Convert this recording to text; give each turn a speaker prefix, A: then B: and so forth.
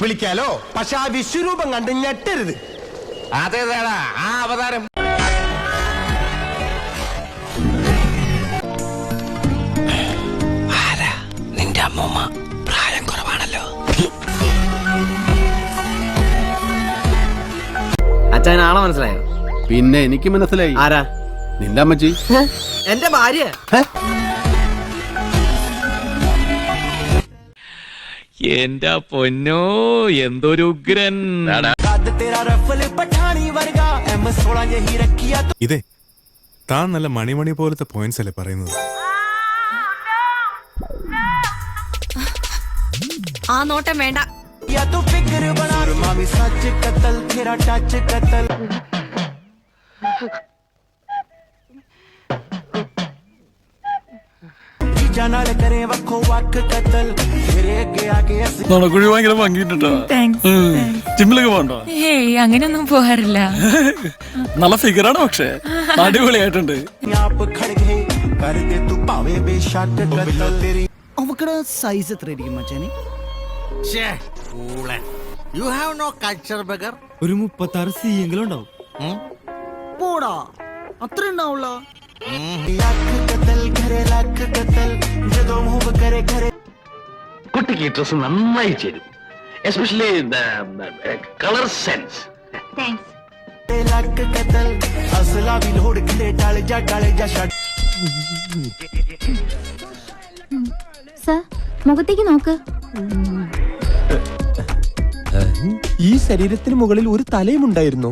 A: വിളിക്കാലോ, പക്ഷെ ആ വിശ്വരൂപം കണ്ട് ഞെട്ടരുത്.
B: അതേതാടാ ആ അവതാരം? ആരാ നിന്റെ അമ്മൂമ്മ? പ്രായം കുറവാണല്ലോ.
C: അച്ഛനാണോ മനസ്സിലായോ?
D: പിന്നെ എനിക്ക് മനസ്സിലായി.
C: ആരാ?
D: നിന്റെ അമ്മച്ചി.
C: എന്റെ ഭാര്യ.
E: എന്റെ പൊന്നോ, എന്തൊരു ഉഗ്രൻ.
F: ഇതേ താൻ നല്ല മണിമണി പോലത്തെ പോയിന്റ്സ് അല്ലേ പറയുന്നത്?
G: ആ നോട്ടം വേണ്ട.
H: നടക്കുഴി ഭയങ്കര ഭംഗിട്ടോ. ജിമ്മിലൊക്കെ പോകണ്ടോ?
G: ഏയ് അങ്ങനെയൊന്നും പോകാറില്ല.
H: നല്ല ഫിഗറാണ്, പക്ഷെ അടിപൊളിയായിട്ടുണ്ട്.
C: അവക്കടെ സൈസ് എത്ര ആയിരിക്കും മച്ചാന്?
A: ഒരു 36 C എങ്കിലും ഉണ്ടാവും.
C: പോടാ, അത്ര ഉണ്ടാവുള്ള.
B: കുട്ടിക്ക് ഡ്രസ് നന്നായി ചേരും, എസ്പെഷ്യലി കളർ സെൻസ്.
I: സർ, മുഖത്തേക്ക് നോക്ക്.
A: ഈ ശരീരത്തിന് മുകളിൽ ഒരു തലയും ഉണ്ടായിരുന്നോ?